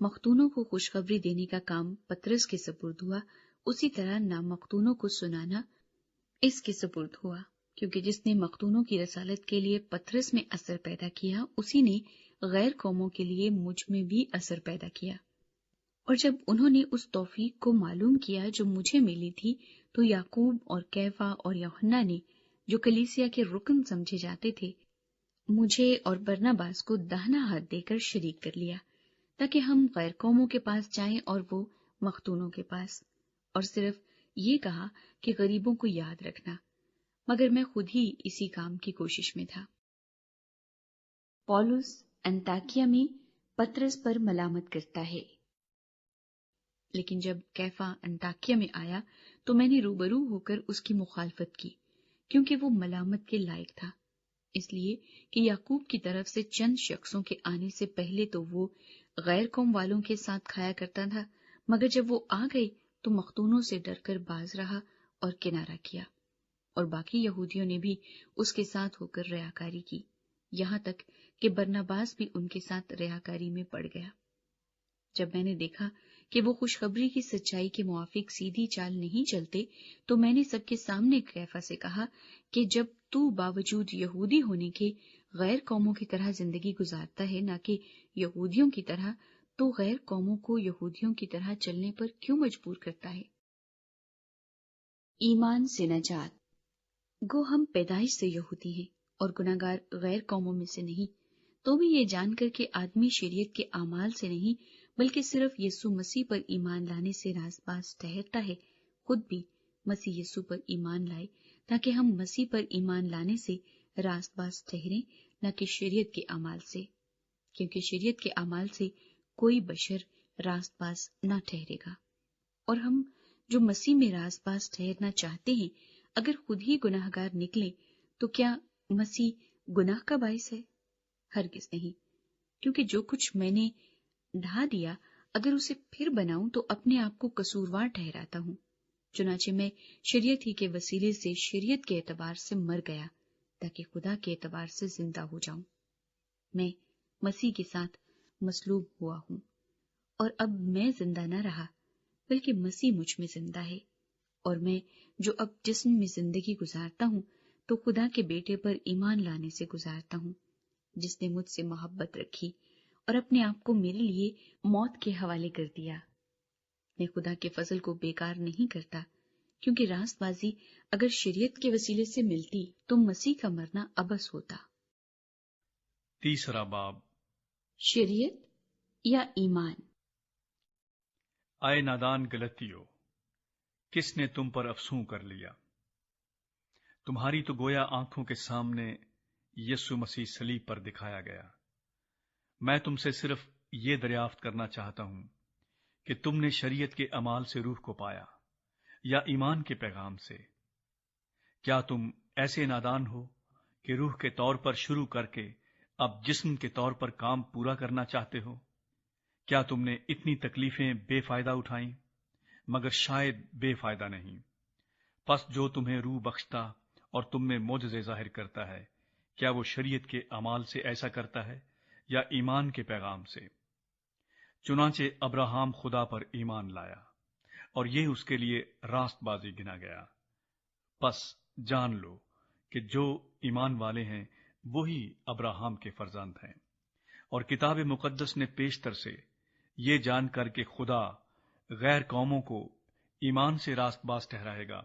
مختونوں کو خوشخبری دینے کا کام پطرس کے سپرد ہوا، اسی طرح نامختونوں کو سنانا اس کے سپرد ہوا، کیونکہ جس نے مختونوں کی رسالت کے لیے پطرس میں اثر پیدا کیا، اسی نے غیر قوموں کے لیے مجھ میں بھی اثر پیدا کیا۔ اور جب انہوں نے اس توفیق کو معلوم کیا جو مجھے ملی تھی، تو یعقوب اور کیفا اور یوحنا نے، جو کلیسیا کے رکن سمجھے جاتے تھے، مجھے اور برناباس کو داہنا ہاتھ دے کر شریک کر لیا، تاکہ ہم غیر قوموں کے پاس جائیں اور وہ مختونوں کے پاس، اور صرف یہ کہا کہ غریبوں کو یاد رکھنا، مگر میں خود ہی اسی کام کی کوشش میں تھا۔ پولس انطاکیہ میں پطرس پر ملامت کرتا ہے۔ لیکن جب کیفا انطاکیہ میں آیا تو میں نے روبرو ہو کر اس کی مخالفت کی، کیونکہ وہ ملامت کے لائق تھا، اس لیے کہ یعقوب کی طرف سے چند شخصوں کے آنے سے پہلے تو وہ غیر قوم والوں کے ساتھ کھایا کرتا تھا، مگر جب وہ آ گئی تو مختونوں سے ڈر کر باز رہا اور کنارہ کیا، اور باقی یہودیوں نے بھی اس کے ساتھ ہو کر ریاکاری کی، یہاں تک کہ برناباس بھی ان کے ساتھ ریاکاری میں پڑ گیا۔ جب میں نے دیکھا کہ وہ خوشخبری کی سچائی کے موافق سیدھی چال نہیں چلتے، تو میں نے سب کے سامنے کیفا سے کہا کہ جب تو باوجود یہودی ہونے کے غیر قوموں کی طرح زندگی گزارتا ہے، نہ کہ یہودیوں کی طرح، تو غیر قوموں کو یہودیوں کی طرح چلنے پر کیوں مجبور کرتا ہے؟ ایمان سے نجات۔ گو ہم پیدائش سے یہودی ہیں اور گناہگار غیر قوموں میں سے نہیں، تو بھی یہ جان کر کہ آدمی شریعت کے اعمال سے نہیں بلکہ صرف یسوع مسیح پر ایمان لانے سے راست باز ٹھہرتا ہے، خود بھی مسیح یسوع پر ایمان لائے، تاکہ ہم مسیح پر ایمان لانے سے راست باز ٹھہریں، نہ کہ شریعت کے اعمال سے، کیونکہ شریعت کے اعمال سے کوئی بشر راست باز نہ ٹھہرے گا۔ اور ہم جو مسیح میں راست باز ٹھہرنا چاہتے ہیں، اگر خود ہی گناہ گار نکلیں تو کیا مسیح گناہ کا باعث ہے؟ ہرگز نہیں، کیونکہ جو کچھ میں نے ڈھا دیا اگر اسے پھر بناؤں تو اپنے آپ کو قصوروار ٹھہراتا ہوں۔ چنانچہ میں شریعت ہی کے وسیلے سے شریعت کے اعتبار سے مر گیا، تاکہ خدا کے اعتبار سے زندہ ہو جاؤں۔ میں مسیح کے ساتھ مصلوب ہوا ہوں، اور اب میں زندہ نہ رہا بلکہ مسیح مجھ میں زندہ ہے، اور میں جو اب جسم میں زندگی گزارتا ہوں تو خدا کے بیٹے پر ایمان لانے سے گزارتا ہوں، جس نے مجھ سے محبت رکھی اور اپنے آپ کو میرے لیے موت کے حوالے کر دیا۔ میں خدا کے فضل کو بیکار نہیں کرتا، کیونکہ راست بازی اگر شریعت کے وسیلے سے ملتی تو مسیح کا مرنا ابس ہوتا۔ تیسرا باب۔ شریعت یا ایمان؟ اے نادان غلطیو، کس نے تم پر افسوں کر لیا؟ تمہاری تو گویا آنکھوں کے سامنے یسوع مسیح صلیب پر دکھایا گیا۔ میں تم سے صرف یہ دریافت کرنا چاہتا ہوں کہ تم نے شریعت کے اعمال سے روح کو پایا یا ایمان کے پیغام سے؟ کیا تم ایسے نادان ہو کہ روح کے طور پر شروع کر کے اب جسم کے طور پر کام پورا کرنا چاہتے ہو؟ کیا تم نے اتنی تکلیفیں بے فائدہ اٹھائیں؟ مگر شاید بے فائدہ نہیں۔ پس جو تمہیں روح بخشتا اور تم میں معجزے ظاہر کرتا ہے، کیا وہ شریعت کے اعمال سے ایسا کرتا ہے یا ایمان کے پیغام سے؟ چنانچہ ابراہیم خدا پر ایمان لایا اور یہ اس کے لیے راست بازی گنا گیا۔ پس جان لو کہ جو ایمان والے ہیں وہی ابراہیم کے فرزند ہیں۔ اور کتاب مقدس نے پیشتر سے یہ جان کر کہ خدا غیر قوموں کو ایمان سے راست باز ٹھہرائے گا،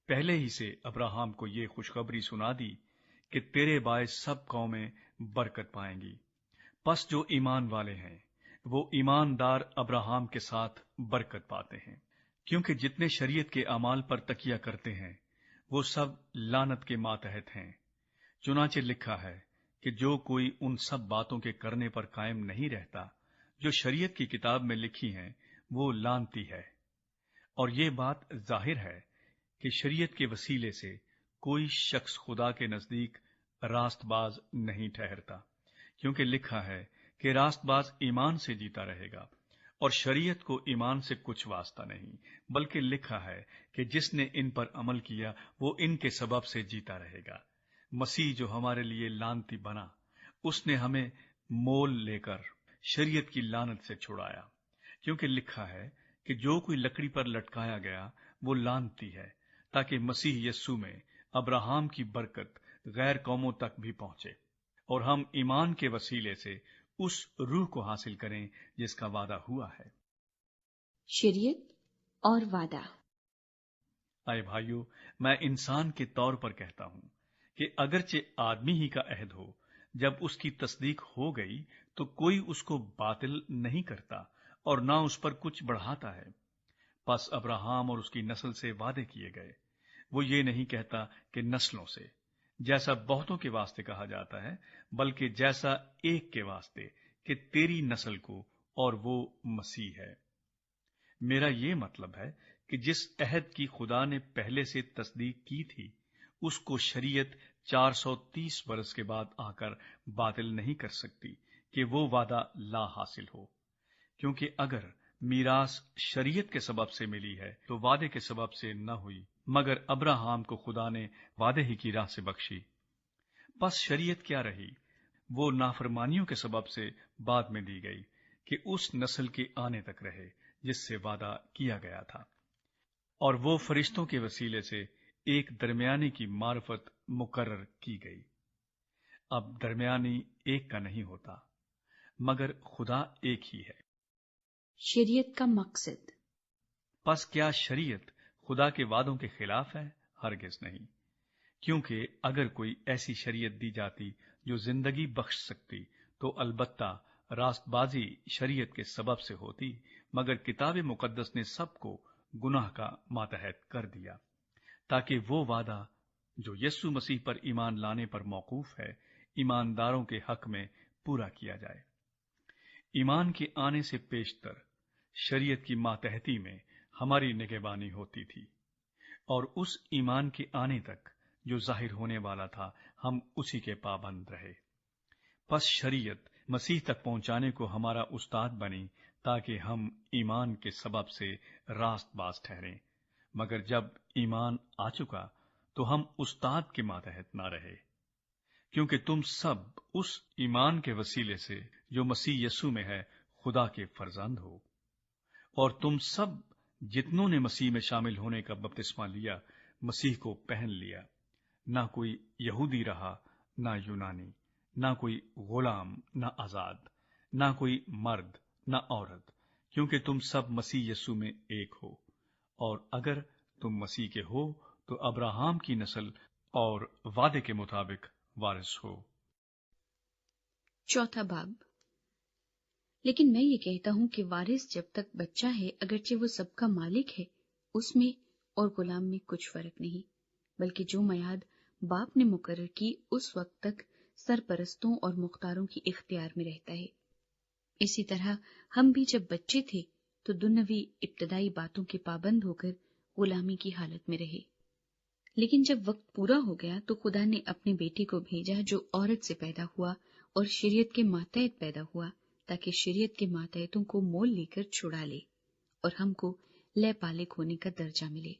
پہلے ہی سے ابراہیم کو یہ خوشخبری سنا دی کہ تیرے باعث سب قومیں برکت پائیں گی۔ پس جو ایمان والے ہیں وہ ایماندار ابراہیم کے ساتھ برکت پاتے ہیں، کیونکہ جتنے شریعت کے اعمال پر تکیہ کرتے ہیں وہ سب لعنت کے ماتحت ہیں۔ چنانچہ لکھا ہے کہ جو کوئی ان سب باتوں کے کرنے پر قائم نہیں رہتا جو شریعت کی کتاب میں لکھی ہیں، وہ لعنتی ہے۔ اور یہ بات ظاہر ہے کہ شریعت کے وسیلے سے کوئی شخص خدا کے نزدیک راست باز نہیں ٹھہرتا، کیونکہ لکھا ہے کہ راست باز ایمان سے جیتا رہے گا، اور شریعت کو ایمان سے کچھ واسطہ نہیں، بلکہ لکھا ہے کہ جس نے ان پر عمل کیا وہ ان کے سبب سے جیتا رہے گا۔ مسیح جو ہمارے لیے لعنتی بنا، اس نے ہمیں مول لے کر شریعت کی لعنت سے چھڑایا، کیونکہ لکھا ہے کہ جو کوئی لکڑی پر لٹکایا گیا وہ لعنتی ہے، تاکہ مسیح یسوع میں ابراہیم کی برکت غیر قوموں تک بھی پہنچے، اور ہم ایمان کے وسیلے سے اس روح کو حاصل کریں جس کا وعدہ ہوا ہے۔ شریعت اور وعدہ۔ اے بھائیو، میں انسان کے طور پر کہتا ہوں کہ اگرچہ آدمی ہی کا عہد ہو، جب اس کی تصدیق ہو گئی تو کوئی اس کو باطل نہیں کرتا اور نہ اس پر کچھ بڑھاتا ہے۔ پس ابراہیم اور اس کی نسل سے وعدے کیے گئے۔ وہ یہ نہیں کہتا کہ نسلوں سے، جیسا بہتوں کے واسطے کہا جاتا ہے، بلکہ جیسا ایک کے واسطے کہ تیری نسل کو، اور وہ مسیح ہے۔ میرا یہ مطلب ہے کہ جس عہد کی خدا نے پہلے سے تصدیق کی تھی، اس کو شریعت 430 برس کے بعد آ کر باطل نہیں کر سکتی کہ وہ وعدہ لا حاصل ہو، کیونکہ اگر میراث شریعت کے سبب سے ملی ہے تو وعدے کے سبب سے نہ ہوئی، مگر ابراہیم کو خدا نے وعدے ہی کی راہ سے بخشی۔ پس شریعت کیا رہی؟ وہ نافرمانیوں کے سبب سے بعد میں دی گئی کہ اس نسل کے آنے تک رہے جس سے وعدہ کیا گیا تھا، اور وہ فرشتوں کے وسیلے سے ایک درمیانی کی معرفت مقرر کی گئی۔ اب درمیانی ایک کا نہیں ہوتا، مگر خدا ایک ہی ہے۔ شریعت کا مقصد۔ پس کیا شریعت خدا کے وعدوں کے خلاف ہے؟ ہرگز نہیں، کیونکہ اگر کوئی ایسی شریعت دی جاتی جو زندگی بخش سکتی تو البتہ راست بازی شریعت کے سبب سے ہوتی، مگر کتاب مقدس نے سب کو گناہ کا ماتحت کر دیا، تاکہ وہ وعدہ جو یسوع مسیح پر ایمان لانے پر موقوف ہے، ایمانداروں کے حق میں پورا کیا جائے۔ ایمان کے آنے سے پیشتر شریعت کی ماتحتی میں ہماری نگہبانی ہوتی تھی، اور اس ایمان کے آنے تک جو ظاہر ہونے والا تھا ہم اسی کے پابند رہے۔ پس شریعت مسیح تک پہنچانے کو ہمارا استاد بنی تاکہ ہم ایمان کے سبب سے راست باز ٹھہریں، مگر جب ایمان آ چکا تو ہم استاد کے ماتحت نہ رہے، کیونکہ تم سب اس ایمان کے وسیلے سے جو مسیح یسوع میں ہے خدا کے فرزند ہو، اور تم سب جتنوں نے مسیح میں شامل ہونے کا بپتسمہ لیا مسیح کو پہن لیا، نہ کوئی یہودی رہا نہ یونانی، نہ کوئی غلام نہ آزاد، نہ کوئی مرد نہ عورت، کیونکہ تم سب مسیح یسوع میں ایک ہو، اور اگر تم مسیح کے ہو تو ابراہیم کی نسل اور وعدے کے مطابق وارث ہو۔ چوتھا باب۔ لیکن میں یہ کہتا ہوں کہ وارث جب تک بچہ ہے، اگرچہ وہ سب کا مالک ہے، اس میں اور غلام میں کچھ فرق نہیں، بلکہ جو میعاد باپ نے مقرر کی اس وقت تک سرپرستوں اور مختاروں کی اختیار میں رہتا ہے۔ اسی طرح ہم بھی جب بچے تھے تو دنیاوی ابتدائی باتوں کے پابند ہو کر غلامی کی حالت میں رہے، لیکن جب وقت پورا ہو گیا تو خدا نے اپنے بیٹے کو بھیجا جو عورت سے پیدا ہوا اور شریعت کے ماتحت پیدا ہوا، تاکہ شریعت کے ماتحتوں کو مول لے کر چھڑا لے اور ہم کو لے پالک ہونے کا درجہ ملے۔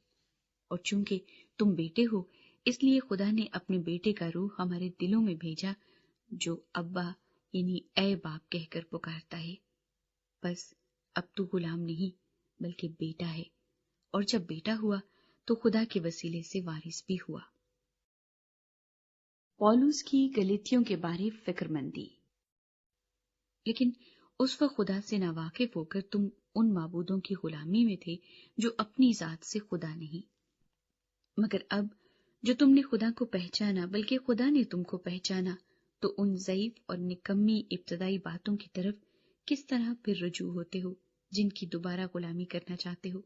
اور چونکہ تم بیٹے ہو، اس لیے خدا نے اپنے بیٹے کا روح ہمارے دلوں میں بھیجا، جو ابا یعنی اے باپ کہہ کر پکارتا ہے۔ بس اب تو غلام نہیں بلکہ بیٹا ہے، اور جب بیٹا ہوا تو خدا کے وسیلے سے وارث بھی ہوا۔ پولس کی گلتیوں کے بارے فکر مندی۔ لیکن اس وقت خدا سے ناواقف ہو کر تم ان معبودوں کی غلامی میں تھے جو اپنی ذات سے خدا نہیں، مگر اب جو تم نے خدا کو پہچانا، بلکہ خدا نے تم کو پہچانا، تو ان ضعیف اور نکمی ابتدائی باتوں کی طرف کس طرح پھر رجوع ہوتے ہو جن کی دوبارہ غلامی کرنا چاہتے ہو۔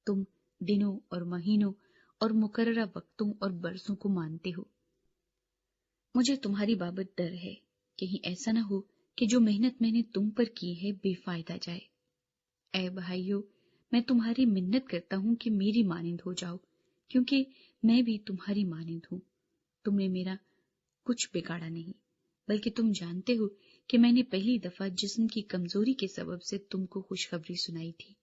تم دنوں اور مہینوں اور مقررہ وقتوں اور برسوں کو مانتے ہو۔ مجھے تمہاری بابت ڈر ہے، کہیں ایسا نہ ہو کہ جو محنت میں نے تم پر کی ہے بے فائدہ جائے۔ اے بھائیو، میں تمہاری منت کرتا ہوں کہ میری مانند ہو جاؤ، کیونکہ میں بھی تمہاری مانند ہوں۔ تم نے میرا کچھ بگاڑا نہیں، بلکہ تم جانتے ہو کہ میں نے پہلی دفعہ جسم کی کمزوری کے سبب سے تم کو خوشخبری سنائی تھی،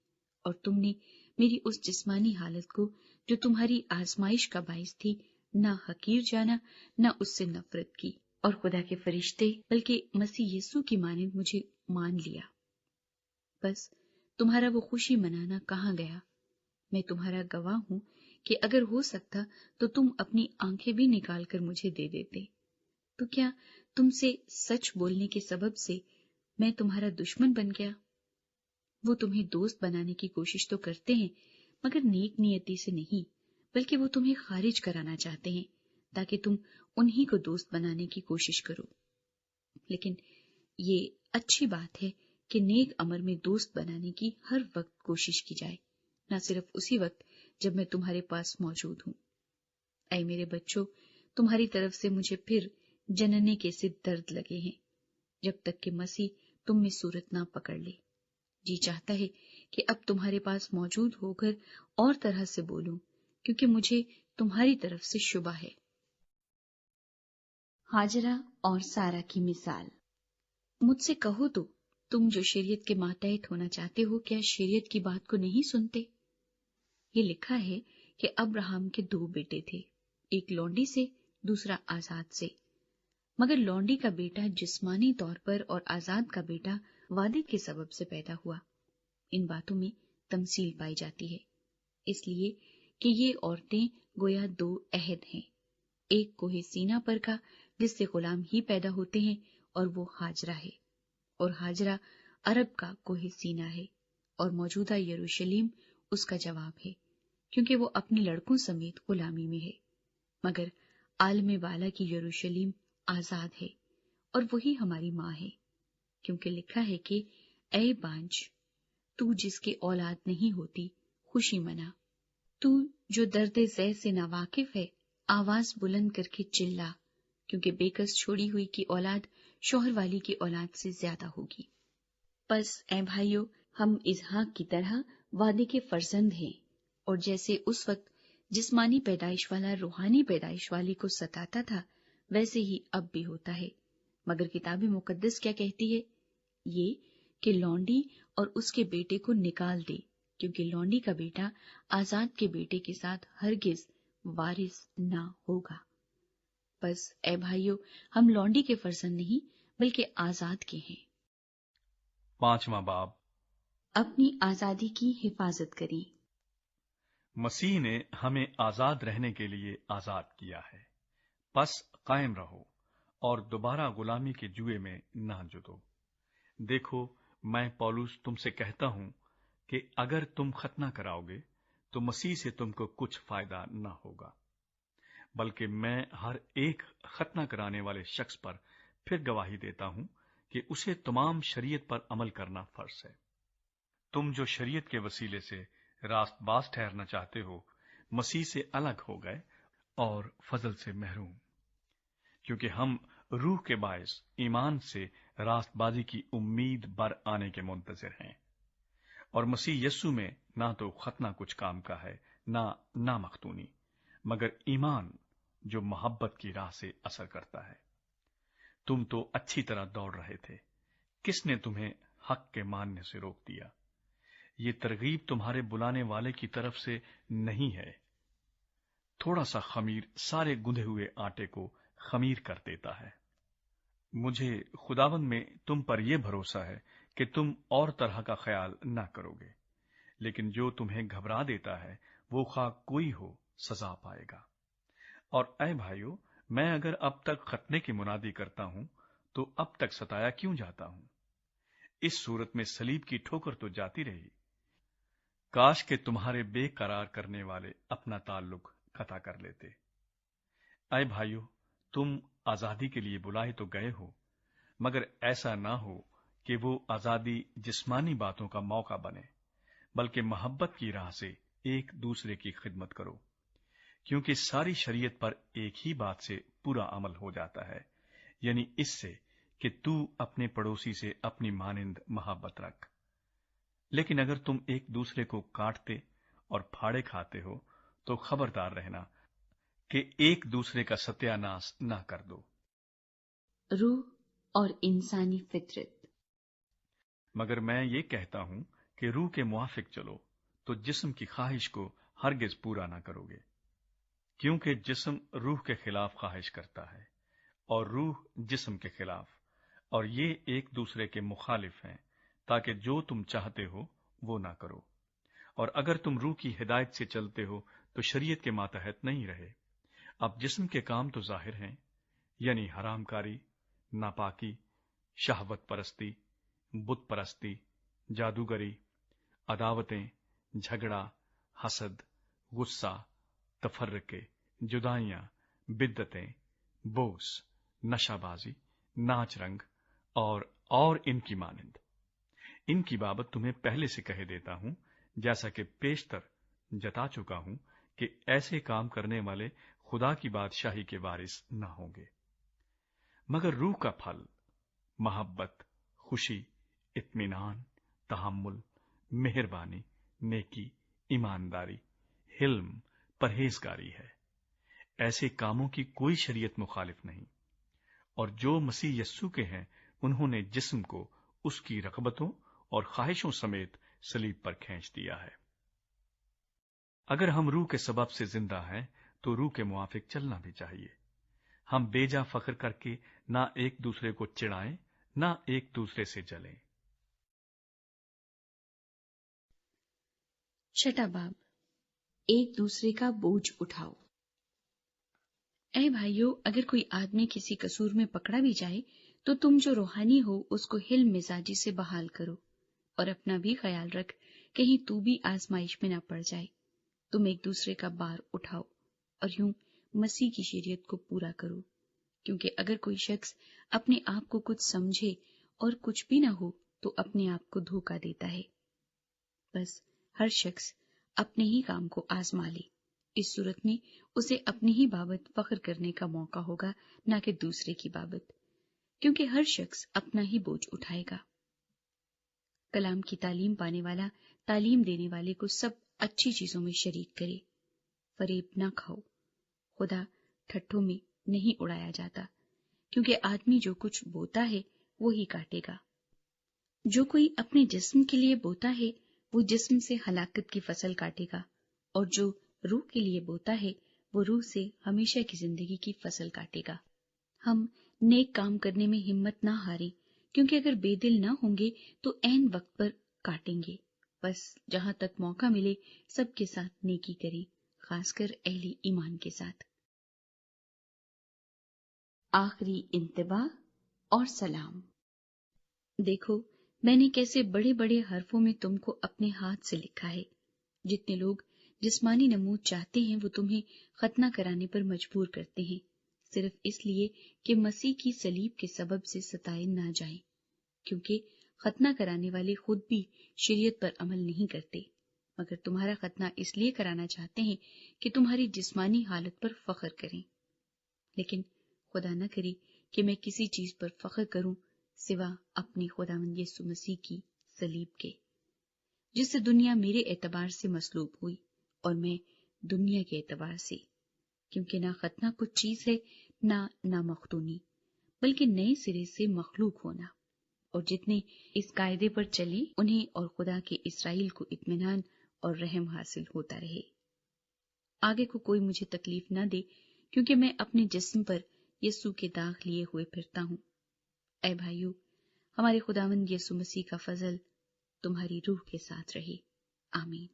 اور تم نے میری اس جسمانی حالت کو جو تمہاری آزمائش کا باعث تھی نہ حقیر جانا نہ اس سے نفرت کی، اور خدا کے فرشتے بلکہ مسیح یسوع کی مانند مجھے مان لیا۔ بس تمہارا وہ خوشی منانا کہاں گیا؟ میں تمہارا گواہ ہوں کہ اگر ہو سکتا تو تم اپنی آنکھیں بھی نکال کر مجھے دے دیتے۔ تو کیا تم سے سچ بولنے کے سبب سے میں تمہارا دشمن بن گیا؟ وہ تمہیں دوست بنانے کی کوشش تو کرتے ہیں، مگر نیک نیتی سے نہیں، بلکہ وہ تمہیں خارج کرانا چاہتے ہیں تاکہ تم انہی کو دوست بنانے کی کوشش کرو۔ لیکن یہ اچھی بات ہے کہ نیک امر میں دوست بنانے کی ہر وقت کوشش کی جائے، نہ صرف اسی وقت جب میں تمہارے پاس موجود ہوں۔ اے میرے بچوں، تمہاری طرف سے مجھے پھر جننے کے سے درد لگے ہیں، جب تک کہ مسیح تم میں صورت نہ پکڑ لے۔ جی چاہتا ہے کہ اب تمہارے پاس موجود ہو کر اور طرح سے بولوں، کیونکہ مجھے تمہاری طرف سے شبہ ہے۔ ہاجرہ اور سارہ کی مثال۔ مجھ سے کہو تو تم جو شریعت کے ماتحت ہونا چاہتے ہو، کیا شریعت کی بات کو نہیں سنتے؟ یہ لکھا ہے کہ ابراہم کے 2 بیٹے تھے، ایک لونڈی سے، دوسرا آزاد سے۔ مگر لونڈی کا بیٹا جسمانی طور پر اور آزاد کا بیٹا وعدے کے سبب سے پیدا ہوا۔ ان باتوں میں تمثیل پائی جاتی ہے، اس لیے کہ یہ عورتیں گویا 2 عہد ہیں، ایک کوہ سینا پر کا جس سے غلام ہی پیدا ہوتے ہیں اور وہ ہاجرہ ہے، اور ہاجرہ عرب کا کوہ سینا ہے، اور موجودہ یروشلم اس کا جواب ہے، کیونکہ وہ اپنے لڑکوں سمیت غلامی میں ہے۔ مگر عالم بالا کی یروشلم آزاد ہے، اور وہی ہماری ماں ہے، کیونکہ لکھا ہے کہ اے بانجھ، تو جس کے اولاد نہیں ہوتی خوشی منا، تو جو درد زہ سے ناواقف ہے آواز بلند کر کے چلا، کیونکہ بیکس چھوڑی ہوئی کی اولاد شوہر والی کی اولاد سے زیادہ ہوگی۔ پس اے بھائیو، ہم اسحاق کی طرح وعدے کے فرزند ہیں، اور جیسے اس وقت جسمانی پیدائش والا روحانی پیدائش والی کو ستاتا تھا، ویسے ہی اب بھی ہوتا ہے۔ مگر کتاب مقدس کیا کہتی ہے؟ یہ کہ لونڈی اور اس کے بیٹے کو نکال دے، کیونکہ لونڈی کا بیٹا آزاد کے بیٹے کے ساتھ ہرگز وارث نہ ہوگا۔ بس اے بھائیو، ہم لونڈی کے فرزند نہیں بلکہ آزاد کے ہیں۔ 5واں باب۔ اپنی آزادی کی حفاظت کریں۔ مسیح نے ہمیں آزاد رہنے کے لیے آزاد کیا ہے، پس قائم رہو اور دوبارہ غلامی کے جوئے میں نہ جتو۔ دیکھو، میں پولس تم سے کہتا ہوں کہ اگر تم ختنہ کراؤ گے تو مسیح سے تم کو کچھ فائدہ نہ ہوگا، بلکہ میں ہر ایک ختنہ کرانے والے شخص پر پھر گواہی دیتا ہوں کہ اسے تمام شریعت پر عمل کرنا فرض ہے۔ تم جو شریعت کے وسیلے سے راست باز ٹھہرنا چاہتے ہو، مسیح سے الگ ہو گئے اور فضل سے محروم، کیونکہ ہم روح کے باعث ایمان سے راست بازی کی امید بر آنے کے منتظر ہیں، اور مسیح یسو میں نہ تو ختنہ کچھ کام کا ہے نہ نامختونی، مگر ایمان جو محبت کی راہ سے اثر کرتا ہے۔ تم تو اچھی طرح دوڑ رہے تھے، کس نے تمہیں حق کے ماننے سے روک دیا؟ یہ ترغیب تمہارے بلانے والے کی طرف سے نہیں ہے۔ تھوڑا سا خمیر سارے گندھے ہوئے آٹے کو خمیر کر دیتا ہے۔ مجھے خداوند میں تم پر یہ بھروسہ ہے کہ تم اور طرح کا خیال نہ کرو گے، لیکن جو تمہیں گھبرا دیتا ہے وہ خواہ کوئی ہو سزا پائے گا۔ اور اے بھائیو، میں اگر اب تک ختنے کی منادی کرتا ہوں تو اب تک ستایا کیوں جاتا ہوں؟ اس صورت میں صلیب کی ٹھوکر تو جاتی رہی۔ کاش کہ تمہارے بے قرار کرنے والے اپنا تعلق قطع کر لیتے۔ اے بھائیو، تم آزادی کے لیے بلائے تو گئے ہو، مگر ایسا نہ ہو کہ وہ آزادی جسمانی باتوں کا موقع بنے، بلکہ محبت کی راہ سے ایک دوسرے کی خدمت کرو، کیونکہ ساری شریعت پر ایک ہی بات سے پورا عمل ہو جاتا ہے، یعنی اس سے کہ تو اپنے پڑوسی سے اپنی مانند محبت رکھ۔ لیکن اگر تم ایک دوسرے کو کاٹتے اور پھاڑے کھاتے ہو تو خبردار رہنا کہ ایک دوسرے کا ستیہ ناش نہ کر دو۔ روح اور انسانی فطرت۔ مگر میں یہ کہتا ہوں کہ روح کے موافق چلو تو جسم کی خواہش کو ہرگز پورا نہ کرو گے، کیونکہ جسم روح کے خلاف خواہش کرتا ہے اور روح جسم کے خلاف، اور یہ ایک دوسرے کے مخالف ہیں، تاکہ جو تم چاہتے ہو وہ نہ کرو۔ اور اگر تم روح کی ہدایت سے چلتے ہو تو شریعت کے ماتحت نہیں رہے۔ اب جسم کے کام تو ظاہر ہیں، یعنی حرام کاری، ناپاکی، شہوت پرستی، بت پرستی، جادوگری، عداوتیں، جھگڑا، حسد، غصہ، تفرقے، جدائیاں، بدعتیں، بوس، نشہ بازی، ناچ رنگ اور ان کی مانند۔ ان کی بابت تمہیں پہلے سے کہہ دیتا ہوں، جیسا کہ پیشتر جتا چکا ہوں کہ ایسے کام کرنے والے خدا کی بادشاہی کے وارث نہ ہوں گے۔ مگر روح کا پھل محبت، خوشی، اطمینان، تحمل، مہربانی، نیکی، ایمانداری، حلم، پرہیزگاری ہے۔ ایسے کاموں کی کوئی شریعت مخالف نہیں۔ اور جو مسیح یسوع کے ہیں انہوں نے جسم کو اس کی رغبتوں اور خواہشوں سمیت صلیب پر کھینچ دیا ہے۔ اگر ہم روح کے سبب سے زندہ ہیں تو روح کے موافق چلنا بھی چاہیے۔ ہم بے جا فخر کر کے نہ ایک دوسرے کو چڑھائیں، نہ ایک دوسرے سے جلیں۔ چھٹا باب، ایک دوسرے کا بوجھ اٹھاؤ۔ اے بھائیو، اگر کوئی آدمی کسی قصور میں پکڑا بھی جائے تو تم جو روحانی ہو اس کو حلم مزاجی سے بحال کرو، اور اپنا بھی خیال رکھ کہیں تو بھی آزمائش میں نہ پڑ جائے۔ تم ایک دوسرے کا بار اٹھاؤ اور یوں مسیح کی شریعت کو پورا کرو، کیونکہ اگر کوئی شخص اپنے آپ کو کچھ سمجھے اور کچھ بھی نہ ہو تو اپنے آپ کو دھوکہ دیتا ہے۔ بس ہر شخص اپنے ہی کام کو آزما لے، اس صورت میں اسے اپنی ہی بابت فخر کرنے کا موقع ہوگا، نہ کہ دوسرے کی بابت، کیونکہ ہر شخص اپنا ہی بوجھ اٹھائے گا۔ کلام کی تعلیم پانے والا تعلیم دینے والے کو سب اچھی چیزوں میں شریک کرے۔ فریب نہ کھاؤ، خدا ٹھٹھوں میں نہیں اڑایا جاتا، کیونکہ آدمی جو کچھ بوتا ہے وہی کاٹے گا۔ جو کوئی اپنے جسم کے لیے بوتا ہے وہ جسم سے ہلاکت کی فصل کاٹے گا، اور جو روح کے لیے بوتا ہے وہ روح سے ہمیشہ کی زندگی کی فصل کاٹے گا۔ ہم نیک کام کرنے میں ہمت نہ ہاریں، کیونکہ اگر بے دل نہ ہوں گے تو عین وقت پر کاٹیں گے۔ بس جہاں تک موقع ملے سب کے ساتھ نیکی کریں، خاص کر اہل ایمان کے ساتھ۔ آخری انتباہ اور سلام۔ دیکھو میں نے کیسے بڑے بڑے حرفوں میں تم کو اپنے ہاتھ سے لکھا ہے۔ جتنے لوگ جسمانی نمود چاہتے ہیں وہ تمہیں ختنہ کرانے پر مجبور کرتے ہیں، صرف اس لیے کہ مسیح کی صلیب کے سبب سے ستائے نہ جائیں، کیونکہ ختنہ کرانے والے خود بھی شریعت پر عمل نہیں کرتے، مگر تمہارا ختنہ اس لیے کرانا چاہتے ہیں کہ تمہاری جسمانی حالت پر فخر کریں۔ لیکن خدا نہ کرے کہ میں کسی چیز پر فخر کروں سوا اپنے خداوند یسوع مسیح کی صلیب کے، جس سے دنیا میرے اعتبار سے مصلوب ہوئی اور میں دنیا کے اعتبار سے، کیونکہ نہ ختنہ کچھ چیز ہے نہ مختونی، بلکہ نئے سرے سے مخلوق ہونا۔ اور جتنے اس قاعدے پر چلے انہیں اور خدا کے اسرائیل کو اطمینان اور رحم حاصل ہوتا رہے۔ آگے کو کوئی مجھے تکلیف نہ دے، کیونکہ میں اپنے جسم پر یسوع کے داغ لیے ہوئے پھرتا ہوں۔ اے بھائیو، ہمارے خداوند یسوع مسیح کا فضل تمہاری روح کے ساتھ رہے۔ آمین۔